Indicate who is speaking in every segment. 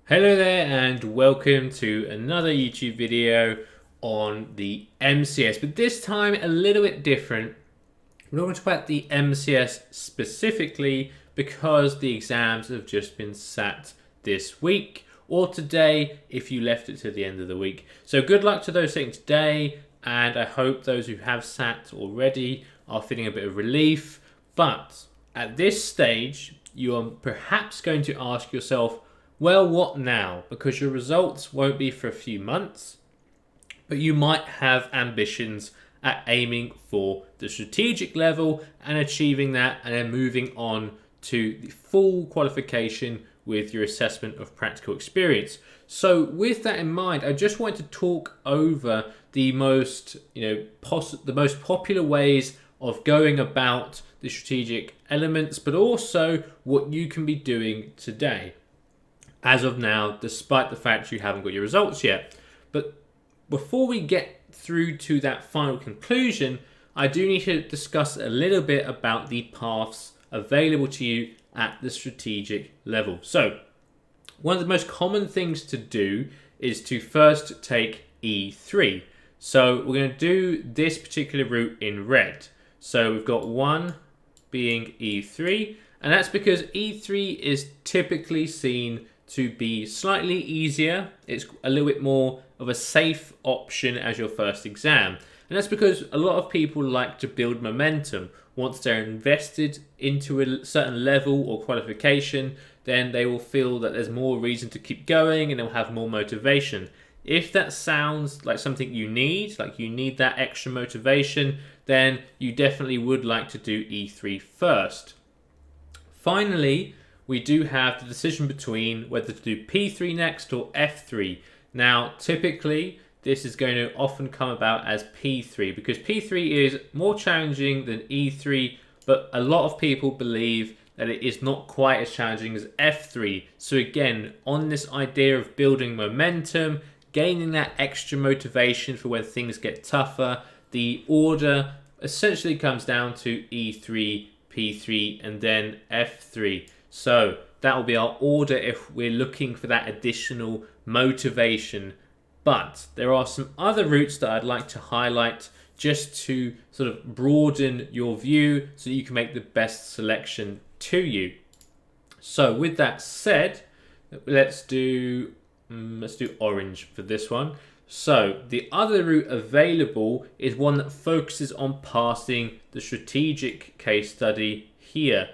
Speaker 1: Hello there and welcome to another YouTube video on the MCS, but this time a little bit different. We're not going to talk about the MCS specifically because the exams have just been sat this week or today if you left it to the end of the week. So good luck to those sitting today, and I hope those who have sat already are feeling a bit of relief. But at this stage, you are perhaps going to ask yourself, well, what now? Because your results won't be for a few months, but you might have ambitions at aiming for the strategic level and achieving that, and then moving on to the full qualification with your assessment of practical experience. So with that in mind, I just wanted to talk over the most, the most popular ways of going about the strategic elements, but also what you can be doing today as of now, despite the fact you haven't got your results yet. But before we get through to that final conclusion, I do need to discuss a little bit about the paths available to you at the strategic level. So, one of the most common things to do is to first take E3. So, we're going to do this particular route in red. So, we've got one being E3, and that's because E3 is typically seen to be slightly easier. It's a little bit more of a safe option as your first exam. And that's because a lot of people like to build momentum. Once they're invested into a certain level or qualification, then they will feel that there's more reason to keep going and they'll have more motivation. If that sounds like something you need, like you need that extra motivation, then you definitely would like to do E3 first. Finally, we do have the decision between whether to do P3 next or F3. Now, typically, this is going to often come about as P3 because P3 is more challenging than E3, but a lot of people believe that it is not quite as challenging as F3. So again, on this idea of building momentum, gaining that extra motivation for when things get tougher, the order essentially comes down to E3, P3, and then F3. So that will be our order if we're looking for that additional motivation. But there are some other routes that I'd like to highlight just to sort of broaden your view so that you can make the best selection to you. So with that said, let's do orange for this one. So the other route available is one that focuses on passing the strategic case study here.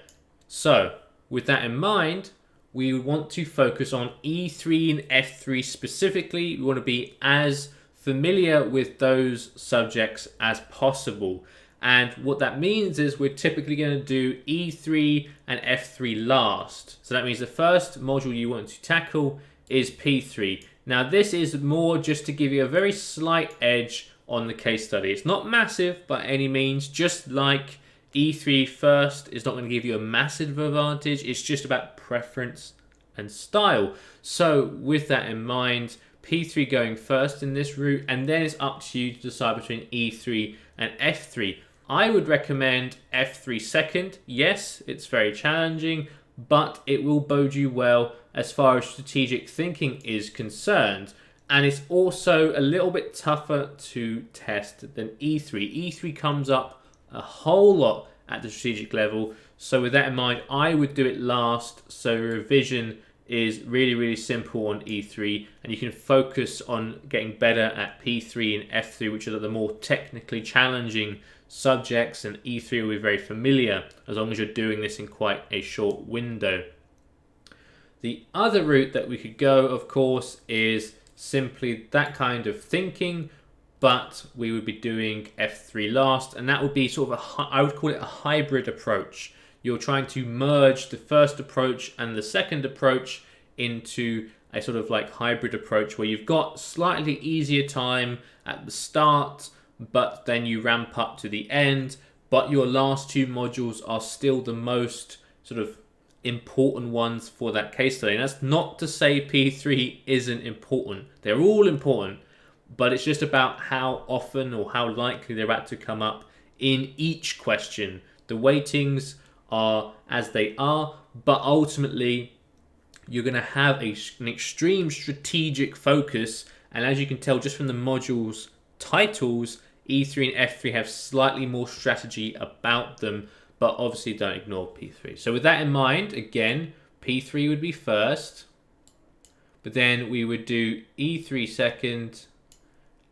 Speaker 1: So with that in mind, we want to focus on E3 and F3 specifically. We want to be as familiar with those subjects as possible. And what that means is we're typically going to do E3 and F3 last. So that means the first module you want to tackle is P3. Now this is more just to give you a very slight edge on the case study. It's not massive by any means, just like E3 first is not going to give you a massive advantage. It's just about preference and style. So with that in mind, P3 going first in this route, and then it's up to you to decide between E3 and F3. I would recommend F3 second. Yes, it's very challenging, but it will bode you well as far as strategic thinking is concerned. And it's also a little bit tougher to test than E3. E3 comes up a whole lot at the strategic level. So with that in mind, I would do it last. So revision is really, really simple on E3, and you can focus on getting better at P3 and F3, which are the more technically challenging subjects, and E3 will be very familiar as long as you're doing this in quite a short window. The other route that we could go, of course, is simply that kind of thinking, but we would be doing F3 last, and that would be sort of I would call it a hybrid approach. You're trying to merge the first approach and the second approach into a sort of like hybrid approach where you've got slightly easier time at the start, but then you ramp up to the end, but your last two modules are still the most sort of important ones for that case study. And that's not to say P3 isn't important. They're all important, but it's just about how often or how likely they're about to come up in each question. The weightings are as they are, but ultimately you're going to have an extreme strategic focus. And as you can tell just from the modules titles, E3 and F3 have slightly more strategy about them, but obviously don't ignore P3. So with that in mind, again, P3 would be first, but then we would do E3 second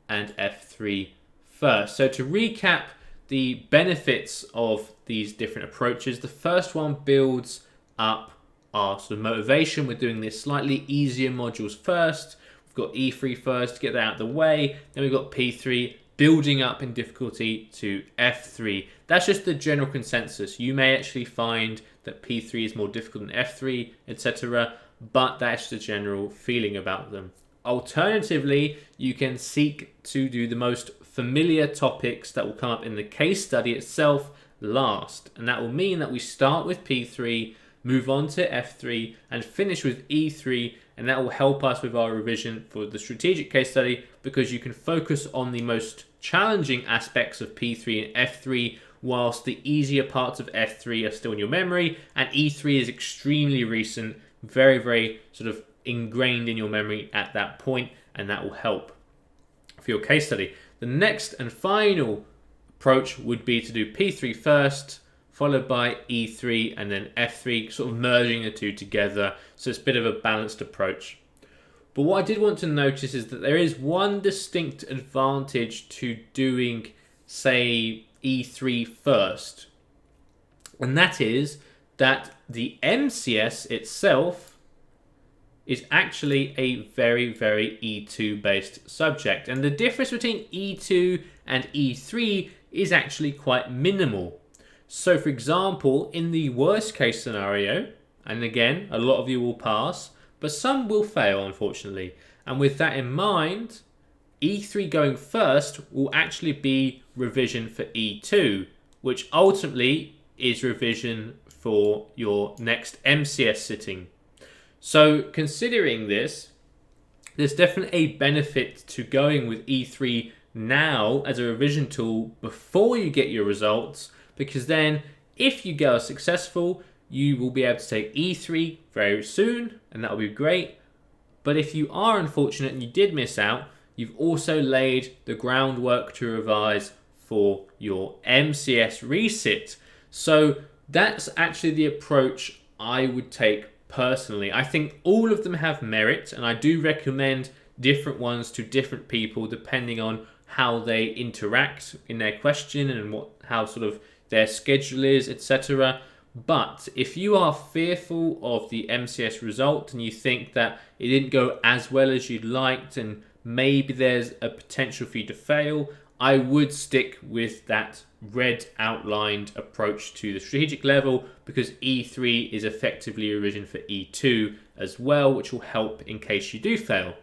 Speaker 1: and F3 first. So to recap the benefits of these different approaches, the first one builds up our sort of motivation. We're doing this slightly easier modules first. We've got E3 first to get that out of the way. Then we've got P3 building up in difficulty to F3. That's just the general consensus. You may actually find that P3 is more difficult than F3, etc. But that's the general feeling about them. Alternatively, you can seek to do the most familiar topics that will come up in the case study itself last. And that will mean that we start with P3, move on to F3, and finish with E3. And that will help us with our revision for the strategic case study, because you can focus on the most challenging aspects of P3 and F3, whilst the easier parts of F3 are still in your memory, and E3 is extremely recent, very, very sort of ingrained in your memory at that point, and that will help for your case study. The next and final approach would be to do P3 first, followed by E3 and then F3, sort of merging the two together. So it's a bit of a balanced approach. But what I did want to notice is that there is one distinct advantage to doing, say, E3 first. And that is that the MCS itself is actually a very, very E2 based subject. And the difference between E2 and E3 is actually quite minimal. So for example, in the worst case scenario, and again, a lot of you will pass, but some will fail, unfortunately. And with that in mind, E3 going first will actually be revision for E2, which ultimately is revision for your next MCS sitting. So considering this, there's definitely a benefit to going with E3 now as a revision tool before you get your results, because then if you go successful, you will be able to take E3 very soon, and that will be great. But if you are unfortunate and you did miss out, you've also laid the groundwork to revise for your MCS resit. So that's actually the approach I would take personally. I think all of them have merit, and I do recommend different ones to different people depending on how they interact in their question and how sort of their schedule is, etc. But if you are fearful of the MCS result and you think that it didn't go as well as you'd liked and maybe there's a potential for you to fail, I would stick with that red outlined approach to the strategic level, because E3 is effectively a revision for E2 as well, which will help in case you do fail.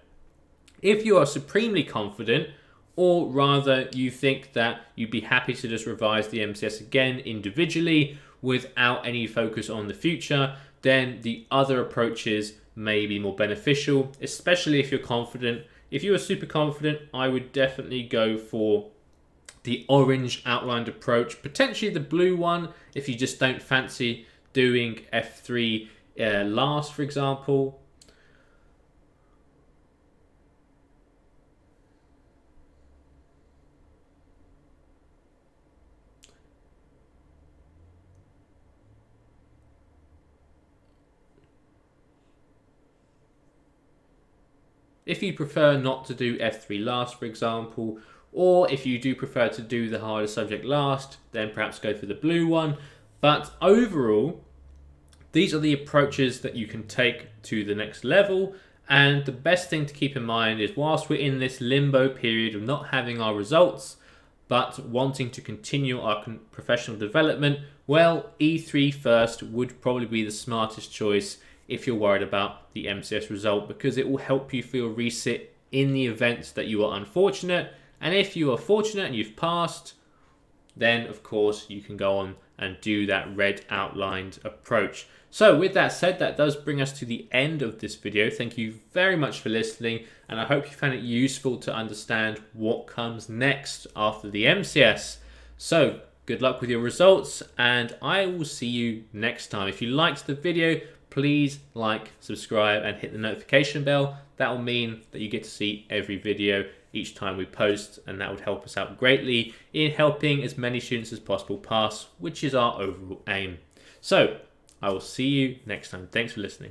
Speaker 1: If you are supremely confident, or rather you think that you'd be happy to just revise the MCS again individually without any focus on the future, then the other approaches may be more beneficial, especially if you're confident. If you are super confident, I would definitely go for the orange outlined approach, potentially the blue one if you just don't fancy doing F3 last, for example. If you prefer not to do F3 last, for example, or if you do prefer to do the harder subject last, then perhaps go for the blue one. But overall, these are the approaches that you can take to the next level. And the best thing to keep in mind is, whilst we're in this limbo period of not having our results, but wanting to continue our professional development, well, E3 first would probably be the smartest choice if you're worried about the MCS result, because it will help you for your resit in the event that you are unfortunate. And if you are fortunate and you've passed, then of course you can go on and do that red outlined approach. So with that said, that does bring us to the end of this video. Thank you very much for listening, and I hope you found it useful to understand what comes next after the MCS. So good luck with your results, and I will see you next time. If you liked the video, please like, subscribe, and hit the notification bell. That will mean that you get to see every video each time we post, and that would help us out greatly in helping as many students as possible pass, which is our overall aim. So I will see you next time. Thanks for listening.